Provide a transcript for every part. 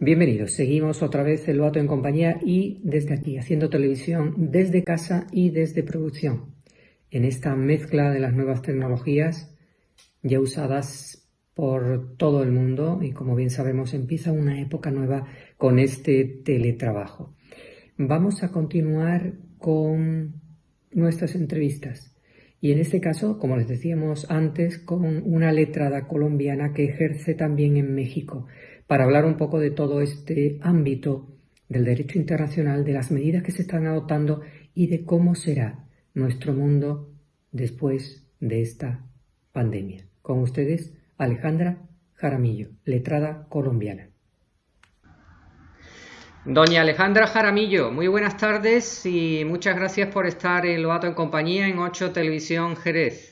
Bienvenidos, seguimos otra vez el Loato en compañía y desde aquí, haciendo televisión desde casa y desde producción, en esta mezcla de las nuevas tecnologías ya usadas por todo el mundo y como bien sabemos empieza una época nueva con este teletrabajo. Vamos a continuar con nuestras entrevistas y en este caso, como les decíamos antes, con una letrada colombiana que ejerce también en México, para hablar un poco de todo este ámbito del derecho internacional, de las medidas que se están adoptando y de cómo será nuestro mundo después de esta pandemia. Con ustedes, Alejandra Jaramillo, letrada colombiana. Doña Alejandra Jaramillo, muy buenas tardes y muchas gracias por estar en Loato en compañía en 8 Televisión Jerez.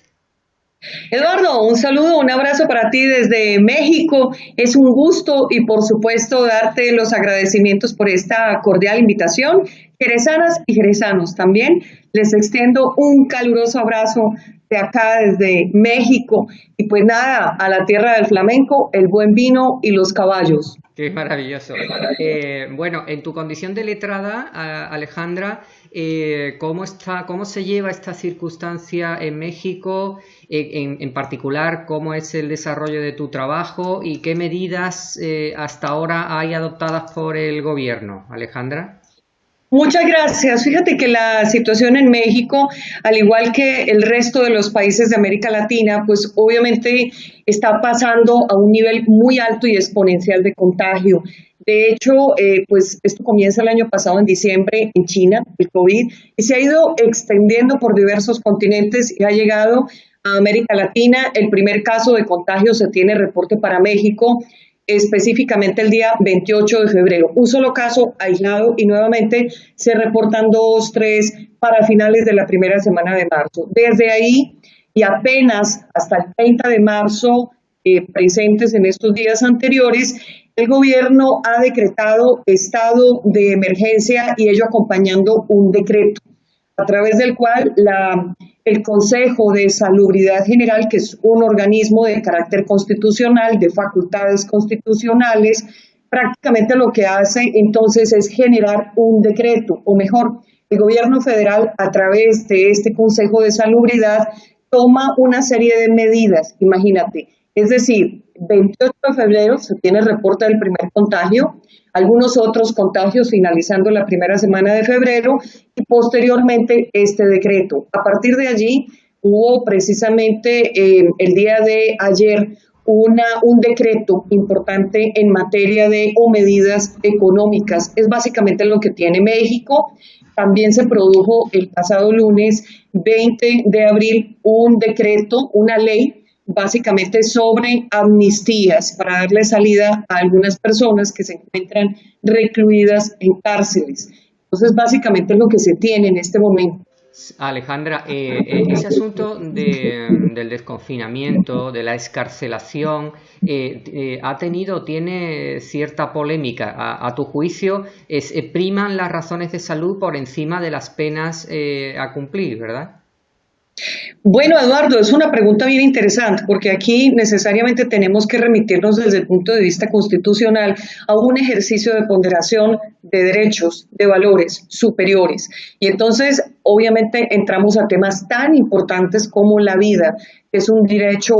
Eduardo, un saludo, un abrazo para ti desde México. Es un gusto y por supuesto darte los agradecimientos por esta cordial invitación. Jerezanas y jerezanos también les extiendo un caluroso abrazo de acá desde México. Y pues nada, a la tierra del flamenco, el buen vino y los caballos. Qué maravilloso. Bueno, en tu condición de letrada, Alejandra, ¿cómo se lleva esta circunstancia en México? En particular, ¿cómo es el desarrollo de tu trabajo y qué medidas hasta ahora hay adoptadas por el gobierno, Alejandra? Muchas gracias. Fíjate que la situación en México, al igual que el resto de los países de América Latina, pues obviamente está pasando a un nivel muy alto y exponencial de contagio. De hecho, pues esto comienza el año pasado en diciembre en China, el COVID, y se ha ido extendiendo por diversos continentes y ha llegado a América Latina. El primer caso de contagio se tiene reporte para México, específicamente el día 28 de febrero. Un solo caso aislado y nuevamente se reportan 2, 3 para finales de la primera semana de marzo. Desde ahí y apenas hasta el 30 de marzo, presentes en estos días anteriores, el gobierno ha decretado estado de emergencia y ello acompañando un decreto a través del cual el Consejo de Salubridad General, que es un organismo de carácter constitucional, de facultades constitucionales, prácticamente lo que hace entonces es generar un decreto, o mejor, el gobierno federal a través de este Consejo de Salubridad toma una serie de medidas, imagínate, es decir, 28 de febrero se tiene el reporte del primer contagio, algunos otros contagios finalizando la primera semana de febrero y posteriormente este decreto. A partir de allí hubo precisamente el día de ayer un decreto importante en materia de medidas económicas. Es básicamente lo que tiene México. También se produjo el pasado lunes 20 de abril un decreto, una ley básicamente sobre amnistías para darle salida a algunas personas que se encuentran recluidas en cárceles. Entonces, básicamente es lo que se tiene en este momento. Alejandra, ese asunto del desconfinamiento, de la excarcelación, tiene cierta polémica. A tu juicio, priman las razones de salud por encima de las penas a cumplir, ¿verdad? Bueno, Eduardo, es una pregunta bien interesante porque aquí necesariamente tenemos que remitirnos desde el punto de vista constitucional a un ejercicio de ponderación de derechos, de valores superiores. Y entonces, obviamente, entramos a temas tan importantes como la vida, que es un derecho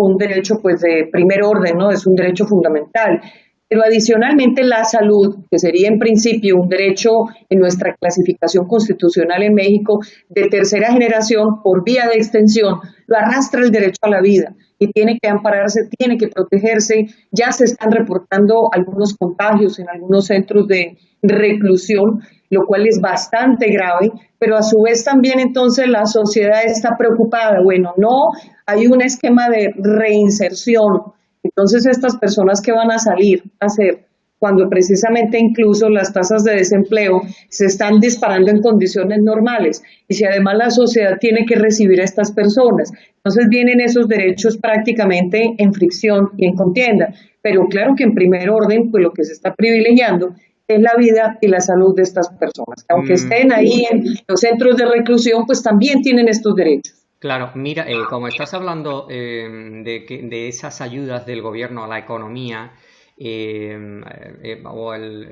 pues de primer orden, ¿no? Es un derecho fundamental. Pero adicionalmente la salud, que sería en principio un derecho en nuestra clasificación constitucional en México de tercera generación, por vía de extensión, lo arrastra el derecho a la vida y tiene que ampararse, tiene que protegerse. Ya se están reportando algunos contagios en algunos centros de reclusión, lo cual es bastante grave, pero a su vez también entonces la sociedad está preocupada. Bueno, no hay un esquema de reinserción. Entonces, estas personas que van a salir a hacer cuando precisamente incluso las tasas de desempleo se están disparando en condiciones normales y si además la sociedad tiene que recibir a estas personas, entonces vienen esos derechos prácticamente en fricción y en contienda. Pero claro que en primer orden, pues lo que se está privilegiando es la vida y la salud de estas personas. Aunque estén ahí en los centros de reclusión, pues también tienen estos derechos. Claro, mira, como estás hablando de esas ayudas del gobierno a la economía,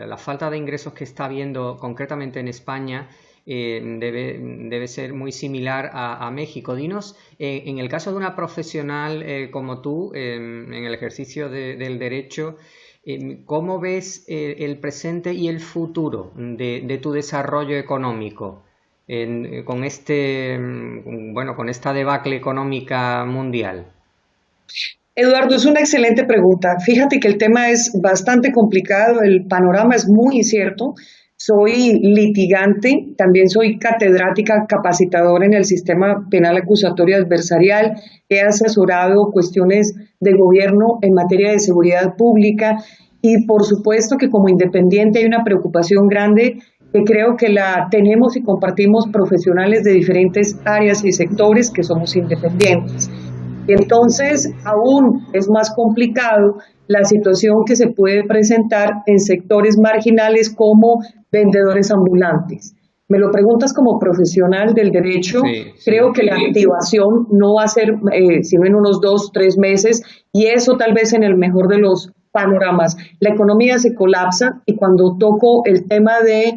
la falta de ingresos que está habiendo concretamente en España debe ser muy similar a México. Dinos, en el caso de una profesional como tú, en el ejercicio del derecho, ¿cómo ves el presente y el futuro de tu desarrollo económico con con esta debacle económica mundial? Eduardo, es una excelente pregunta. Fíjate que el tema es bastante complicado, el panorama es muy incierto. Soy litigante, también soy catedrática capacitadora en el sistema penal acusatorio adversarial. He asesorado cuestiones de gobierno en materia de seguridad pública y por supuesto que como independiente hay una preocupación grande que creo que la tenemos y compartimos profesionales de diferentes áreas y sectores que somos independientes. Entonces, aún es más complicado la situación que se puede presentar en sectores marginales como vendedores ambulantes. Me lo preguntas como profesional del derecho, Sí, creo sí. que la activación no va a ser sino en unos 2, 3 meses y eso tal vez en el mejor de los panoramas. La economía se colapsa y cuando toco el tema de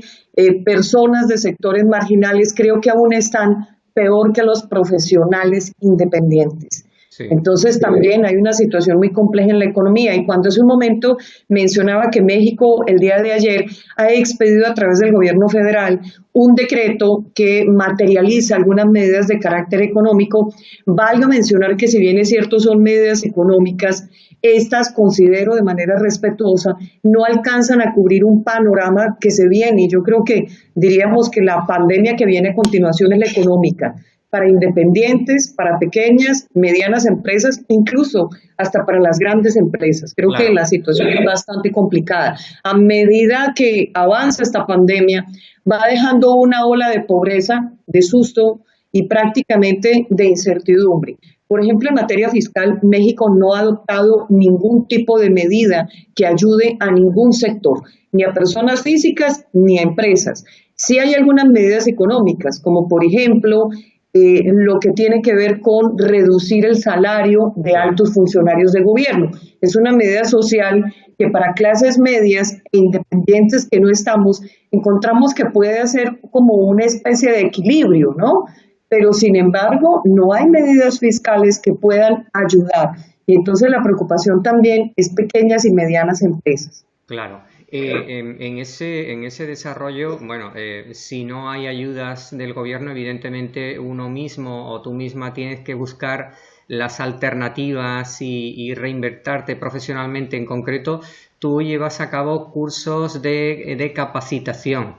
personas de sectores marginales, creo que aún están peor que los profesionales independientes. Sí. Entonces también hay una situación muy compleja en la economía y cuando hace un momento mencionaba que México el día de ayer ha expedido a través del gobierno federal un decreto que materializa algunas medidas de carácter económico, valga mencionar que si bien es cierto son medidas económicas, estas considero de manera respetuosa no alcanzan a cubrir un panorama que se viene y yo creo que diríamos que la pandemia que viene a continuación es la económica para independientes, para pequeñas, medianas empresas, incluso hasta para las grandes empresas. Creo que Claro. la situación es bastante complicada. A medida que avanza esta pandemia, va dejando una ola de pobreza, de susto y prácticamente de incertidumbre. Por ejemplo, en materia fiscal, México no ha adoptado ningún tipo de medida que ayude a ningún sector, ni a personas físicas ni a empresas. Sí hay algunas medidas económicas, como por ejemplo lo que tiene que ver con reducir el salario de Claro. altos funcionarios de gobierno. Es una medida social que para clases medias e independientes que no estamos, encontramos que puede hacer como una especie de equilibrio, ¿no? Pero sin embargo, no hay medidas fiscales que puedan ayudar. Y entonces la preocupación también es pequeñas y medianas empresas. Claro. En ese desarrollo, bueno, si no hay ayudas del gobierno, evidentemente uno mismo o tú misma tienes que buscar las alternativas y reinvertirte profesionalmente. En concreto, tú llevas a cabo cursos de capacitación.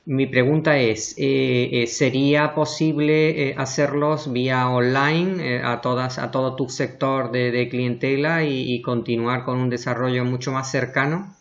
Mi pregunta es, ¿sería posible hacerlos vía online a todo tu sector de clientela y continuar con un desarrollo mucho más cercano?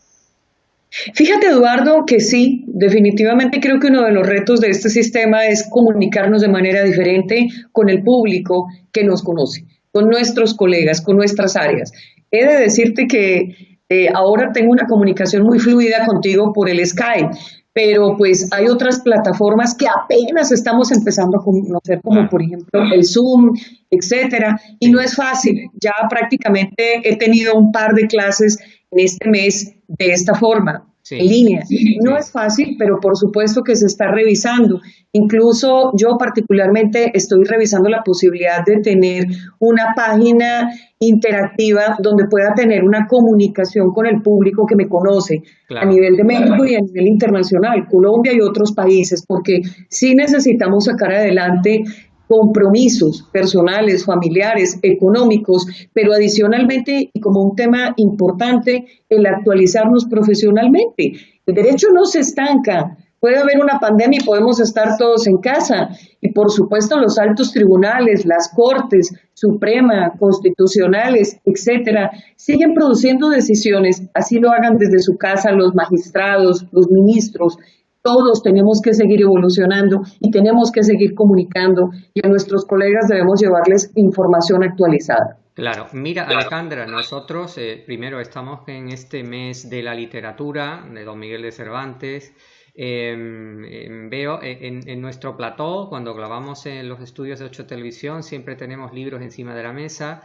Fíjate, Eduardo, que sí, definitivamente creo que uno de los retos de este sistema es comunicarnos de manera diferente con el público que nos conoce, con nuestros colegas, con nuestras áreas. He de decirte que ahora tengo una comunicación muy fluida contigo por el Skype, pero pues hay otras plataformas que apenas estamos empezando a conocer, como Claro, por ejemplo el Zoom, etcétera, y no sí, es fácil. Ya prácticamente he tenido un par de clases en este mes de esta forma, en sí, línea. No sí. es fácil, pero por supuesto que se está revisando. Incluso yo particularmente estoy revisando la posibilidad de tener una página interactiva donde pueda tener una comunicación con el público que me conoce a Claro, nivel de México y a nivel internacional, Colombia y otros países, porque sí necesitamos sacar adelante compromisos personales, familiares, económicos, pero adicionalmente, y como un tema importante, el actualizarnos profesionalmente. El derecho no se estanca. Puede haber una pandemia y podemos estar todos en casa. Y por supuesto los altos tribunales, las cortes, Suprema, constitucionales, etcétera, siguen produciendo decisiones, así lo hagan desde su casa los magistrados, los ministros, todos tenemos que seguir evolucionando y tenemos que seguir comunicando y a nuestros colegas debemos llevarles información actualizada. claro. Mira, Alejandra, nosotros primero estamos en este mes de la literatura de Don Miguel de Cervantes. Veo en nuestro plató, cuando grabamos en los estudios de 8 Televisión, siempre tenemos libros encima de la mesa.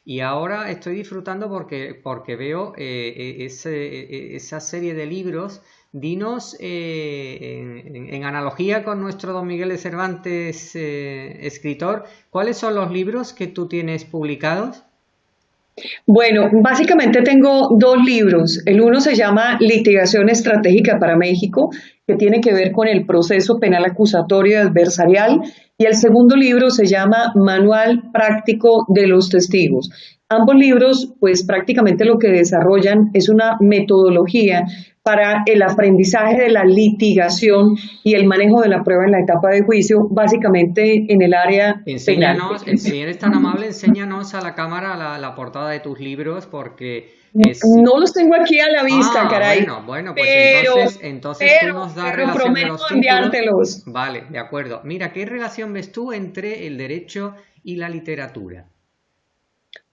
Y ahora estoy disfrutando porque veo esa serie de libros. Dinos, en analogía con nuestro Don Miguel de Cervantes, escritor, ¿cuáles son los libros que tú tienes publicados? Bueno, básicamente tengo dos libros. El uno se llama Litigación Estratégica para México, que tiene que ver con el proceso penal acusatorio y adversarial, y el segundo libro se llama Manual Práctico de los Testigos. Ambos libros, pues prácticamente lo que desarrollan es una metodología para el aprendizaje de la litigación y el manejo de la prueba en la etapa de juicio, básicamente en el área penal. Enséñanos, si eres tan amable, enséñanos a la cámara la portada de tus libros porque es... No los tengo aquí a la vista, caray, Bueno, pues pero, entonces tú nos das pero relación de prometo los títulos. enviártelos. Vale, de acuerdo. Mira, ¿qué relación ves tú entre el derecho y la literatura?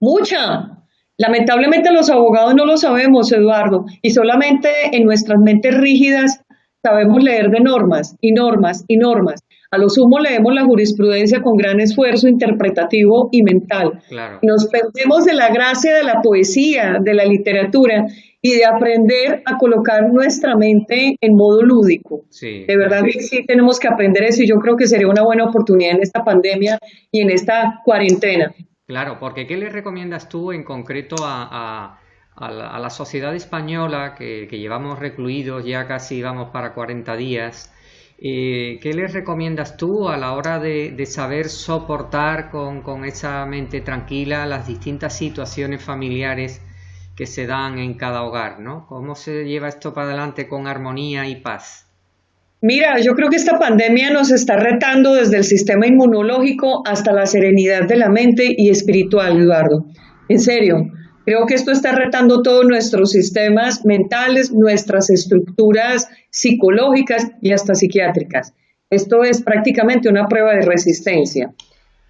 Mucha. Lamentablemente los abogados no lo sabemos, Eduardo, y solamente en nuestras mentes rígidas sabemos leer de normas y normas y normas. A lo sumo leemos la jurisprudencia con gran esfuerzo interpretativo y mental. Claro, Nos perdemos de la gracia de la poesía, de la literatura y de aprender a colocar nuestra mente en modo lúdico. sí, De verdad que sí tenemos que aprender eso y yo creo que sería una buena oportunidad en esta pandemia y en esta cuarentena. claro, porque ¿qué le recomiendas tú en concreto a la sociedad española que llevamos recluidos ya casi vamos para 40 días? ¿Qué les recomiendas tú a la hora de saber soportar con esa mente tranquila las distintas situaciones familiares que se dan en cada hogar, ¿no? ¿Cómo se lleva esto para adelante con armonía y paz? Mira, yo creo que esta pandemia nos está retando desde el sistema inmunológico hasta la serenidad de la mente y espiritual, Eduardo. En serio, creo que esto está retando todos nuestros sistemas mentales, nuestras estructuras psicológicas y hasta psiquiátricas. Esto es prácticamente una prueba de resistencia.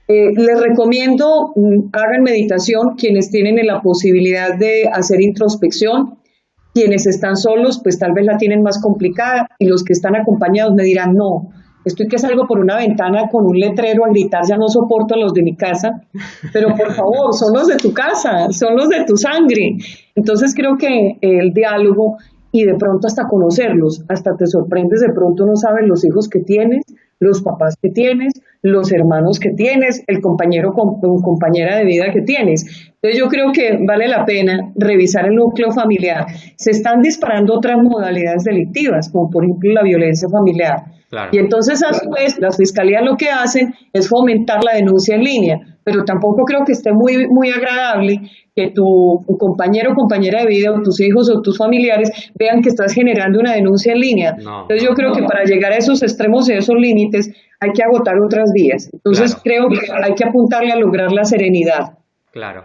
Les recomiendo, hagan meditación quienes tienen la posibilidad de hacer introspección. Quienes están solos, pues tal vez la tienen más complicada y los que están acompañados me dirán, no, estoy que salgo por una ventana con un letrero a gritar, ya no soporto a los de mi casa, pero por favor, son los de tu casa, son los de tu sangre. Entonces creo que el diálogo y de pronto hasta conocerlos, hasta te sorprendes, de pronto no sabes los hijos que tienes, los papás que tienes, los hermanos que tienes, el compañero con compañera de vida que tienes. Entonces yo creo que vale la pena revisar el núcleo familiar. Se están disparando otras modalidades delictivas, como por ejemplo la violencia familiar. Claro. Y entonces a su vez las fiscalías lo que hacen es fomentar la denuncia en línea, pero tampoco creo que esté muy agradable que tu compañero o compañera de vida o tus hijos o tus familiares vean que estás generando una denuncia en línea. No, Entonces yo creo que para llegar a esos extremos y a esos límites hay que agotar otras vías. Entonces claro. creo que hay que apuntarle a lograr la serenidad. Claro.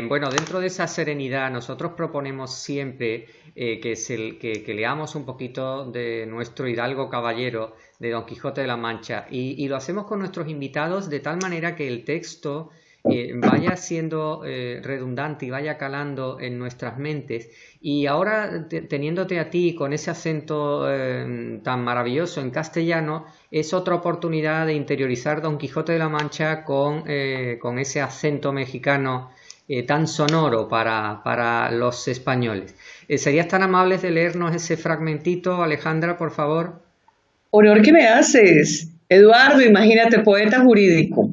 Bueno, dentro de esa serenidad nosotros proponemos siempre que leamos un poquito de nuestro hidalgo caballero, de Don Quijote de la Mancha, y lo hacemos con nuestros invitados de tal manera que el texto vaya siendo redundante y vaya calando en nuestras mentes. Y ahora, teniéndote a ti con ese acento tan maravilloso en castellano, es otra oportunidad de interiorizar Don Quijote de la Mancha con ese acento mexicano tan sonoro para los españoles. ¿Serías tan amables de leernos ese fragmentito, Alejandra, por favor? Honor que me haces, Eduardo, imagínate, poeta jurídico.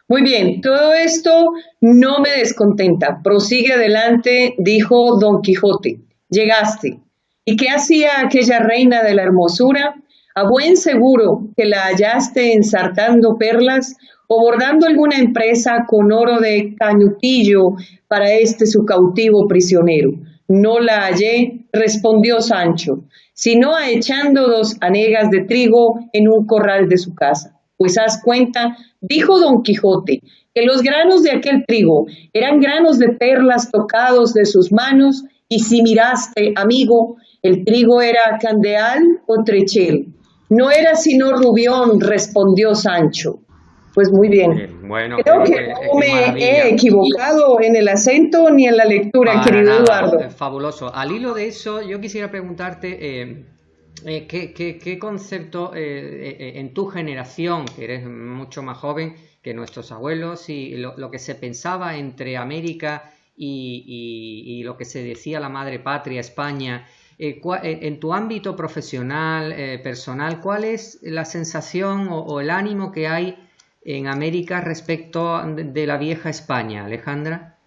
Muy bien, todo esto no me descontenta. Prosigue adelante, dijo Don Quijote. Llegaste. ¿Y qué hacía aquella reina de la hermosura? A buen seguro que la hallaste ensartando perlas o bordando alguna empresa con oro de cañutillo para este su cautivo prisionero. No la hallé, respondió Sancho, sino echando 2 hanegas de trigo en un corral de su casa. Pues haz cuenta, dijo Don Quijote, que los granos de aquel trigo eran granos de perlas tocados de sus manos, y si miraste, amigo, el trigo era candeal o trechel. No era sino rubión, respondió Sancho. Pues muy bien. Bueno, Creo que no me he equivocado en el acento ni en la lectura, para querido nada, Eduardo. fabuloso. Al hilo de eso, yo quisiera preguntarte ¿qué concepto en tu generación, que eres mucho más joven, que nuestros abuelos y lo que se pensaba entre América y lo que se decía la madre patria, España. En tu ámbito profesional, personal, ¿cuál es la sensación o el ánimo que hay en América respecto de la vieja España, Alejandra?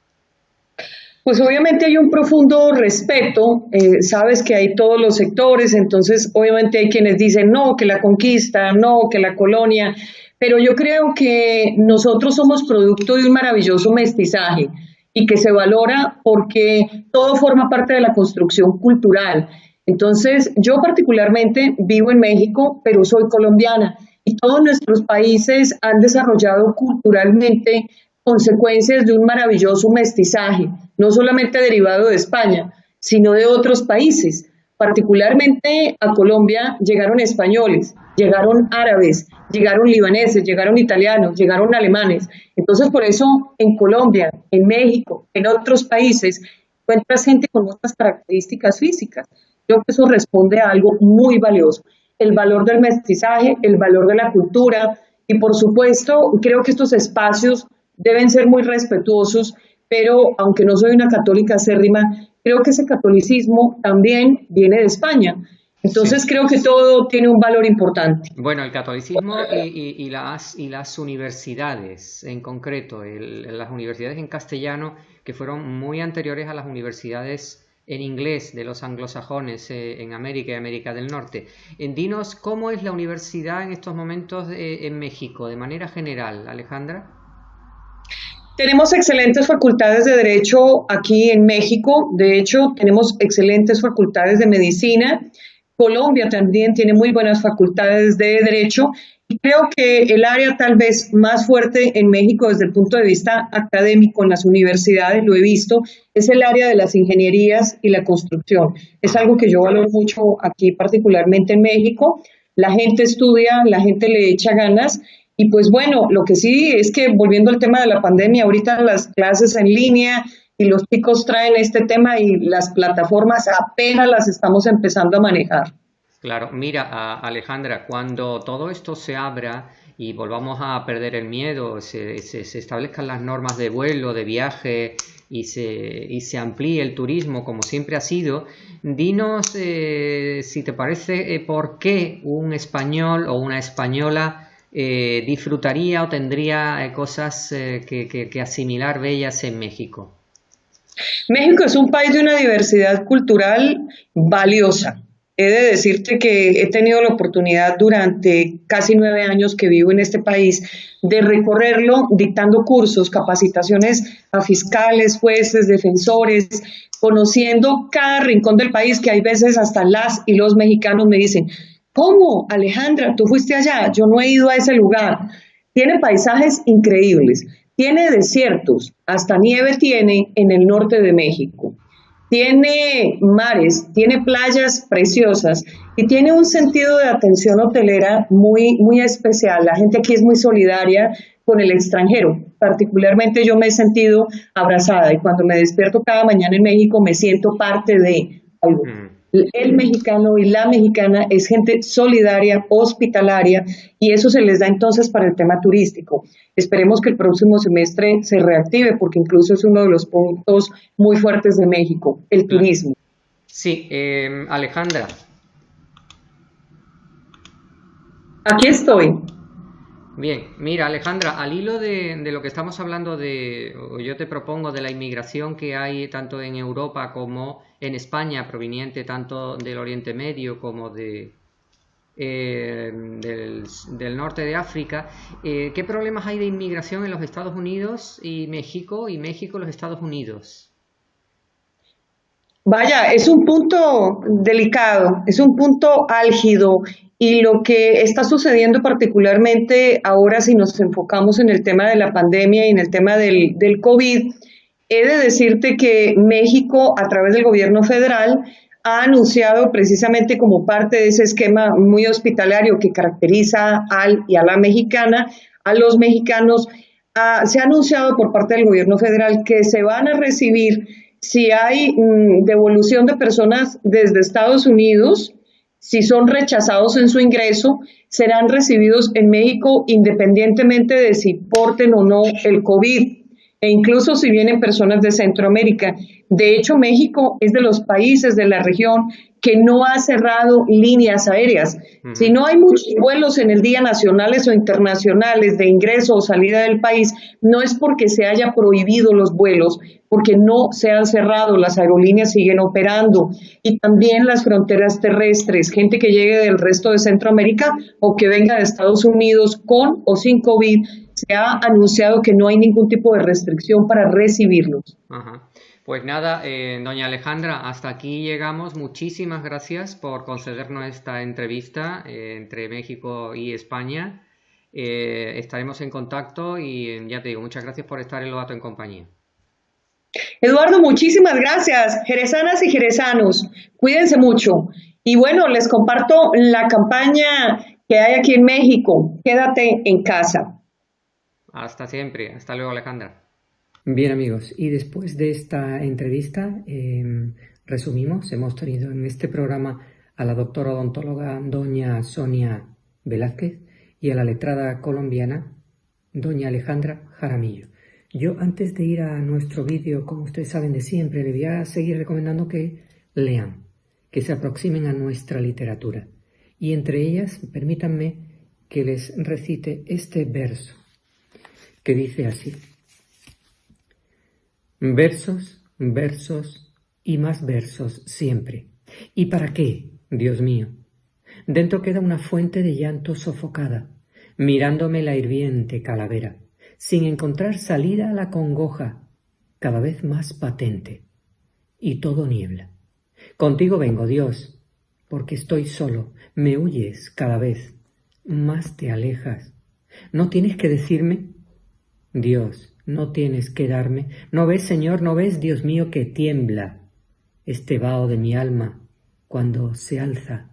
Pues obviamente hay un profundo respeto, sabes que hay todos los sectores, entonces obviamente hay quienes dicen no, que la conquista, no, que la colonia, pero yo creo que nosotros somos producto de un maravilloso mestizaje y que se valora porque todo forma parte de la construcción cultural. Entonces, yo particularmente vivo en México, pero soy colombiana y todos nuestros países han desarrollado culturalmente consecuencias de un maravilloso mestizaje, no solamente derivado de España, sino de otros países. Particularmente a Colombia llegaron españoles, llegaron árabes, llegaron libaneses, llegaron italianos, llegaron alemanes. Entonces, por eso en Colombia, en México, en otros países, encuentras gente con otras características físicas. Creo que eso responde a algo muy valioso, el valor del mestizaje, el valor de la cultura y por supuesto creo que estos espacios deben ser muy respetuosos, pero aunque no soy una católica acérrima, creo que ese catolicismo también viene de España. Entonces Sí. creo que todo tiene un valor importante. Bueno, el catolicismo y las universidades en concreto, las universidades en castellano que fueron muy anteriores a las universidades en inglés de los anglosajones en América y América del Norte. Dinos, ¿cómo es la universidad en estos momentos en México, de manera general, Alejandra? Tenemos excelentes facultades de derecho aquí en México, de hecho tenemos excelentes facultades de medicina. Colombia también tiene muy buenas facultades de derecho y creo que el área tal vez más fuerte en México desde el punto de vista académico en las universidades, lo he visto, es el área de las ingenierías y la construcción. Es Ajá. algo que yo valoro mucho aquí, particularmente en México. La gente estudia, la gente le echa ganas y pues bueno, lo que sí es que volviendo al tema de la pandemia, ahorita las clases en línea y los chicos traen este tema y las plataformas apenas las estamos empezando a manejar. Claro, mira, Alejandra, cuando todo esto se abra y volvamos a perder el miedo, se establezcan las normas de vuelo, de viaje y se amplíe el turismo como siempre ha sido, dinos, si te parece, por qué un español o una española disfrutaría o tendría cosas que asimilar bellas en México. México es un país de una diversidad cultural valiosa. He de decirte que he tenido la oportunidad durante casi 9 años que vivo en este país de recorrerlo dictando cursos, capacitaciones a fiscales, jueces, defensores, conociendo cada rincón del país que hay veces hasta las y los mexicanos me dicen, ¿cómo, Alejandra, tú fuiste allá? Yo no he ido a ese lugar. Tiene paisajes increíbles, tiene desiertos, hasta nieve tiene en el norte de México, tiene mares, tiene playas preciosas y tiene un sentido de atención hotelera muy, muy especial. La gente aquí es muy solidaria con el extranjero. Particularmente yo me he sentido abrazada y cuando me despierto cada mañana en México me siento parte de algo. Mm. El mexicano y la mexicana es gente solidaria, hospitalaria, y eso se les da entonces para el tema turístico. Esperemos que el próximo semestre se reactive, porque incluso es uno de los puntos muy fuertes de México, el turismo. Sí, Alejandra. Aquí estoy. Bien, mira Alejandra, al hilo de lo que estamos hablando o yo te propongo de la inmigración que hay tanto en Europa como en España, proveniente tanto del Oriente Medio como del norte de África, ¿qué problemas hay de inmigración en los Estados Unidos y México los Estados Unidos? Vaya, es un punto delicado, es un punto álgido y lo que está sucediendo particularmente ahora si nos enfocamos en el tema de la pandemia y en el tema del COVID, he de decirte que México a través del gobierno federal ha anunciado precisamente como parte de ese esquema muy hospitalario que caracteriza al y a la mexicana, a los mexicanos, se ha anunciado por parte del gobierno federal que se van a recibir si hay devolución de personas desde Estados Unidos, si son rechazados en su ingreso, serán recibidos en México independientemente de si porten o no el COVID, e incluso si vienen personas de Centroamérica. De hecho, México es de los países de la región que no ha cerrado líneas aéreas. Si no hay muchos vuelos en el día nacionales o internacionales de ingreso o salida del país, no es porque se haya prohibido los vuelos, porque no se han cerrado, las aerolíneas siguen operando. Y también las fronteras terrestres, gente que llegue del resto de Centroamérica o que venga de Estados Unidos con o sin COVID, se ha anunciado que no hay ningún tipo de restricción para recibirlos. Ajá. Pues nada, doña Alejandra, hasta aquí llegamos. Muchísimas gracias por concedernos esta entrevista entre México y España. Estaremos en contacto y ya te digo, muchas gracias por estar en Lobato en Compañía. Eduardo, muchísimas gracias. Jerezanas y jerezanos, cuídense mucho. Y bueno, les comparto la campaña que hay aquí en México. Quédate en casa. Hasta siempre. Hasta luego, Alejandra. Bien, amigos, y después de esta entrevista, resumimos, hemos tenido en este programa a la doctora odontóloga doña Sonia Velázquez y a la letrada colombiana doña Alejandra Jaramillo. Yo, antes de ir a nuestro vídeo, como ustedes saben de siempre, le voy a seguir recomendando que lean, que se aproximen a nuestra literatura. Y entre ellas, permítanme que les recite este verso, que dice así: versos, versos y más versos siempre. ¿Y para qué, Dios mío? Dentro queda una fuente de llanto sofocada, mirándome la hirviente calavera, sin encontrar salida a la congoja, cada vez más patente, y todo niebla. Contigo vengo, Dios, porque estoy solo, me huyes cada vez, más te alejas. ¿No tienes que decirme? Dios, no tienes que darme. ¿No ves, Señor, no ves, Dios mío, que tiembla este vaho de mi alma cuando se alza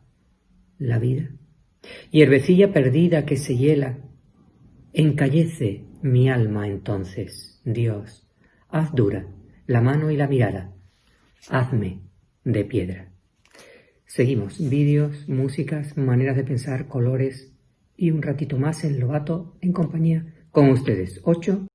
la vida? Hierbecilla perdida que se hiela, encallece mi alma entonces. Dios, haz dura la mano y la mirada, hazme de piedra. Seguimos, vídeos, músicas, maneras de pensar, colores y un ratito más en Lobato en Compañía con ustedes. 8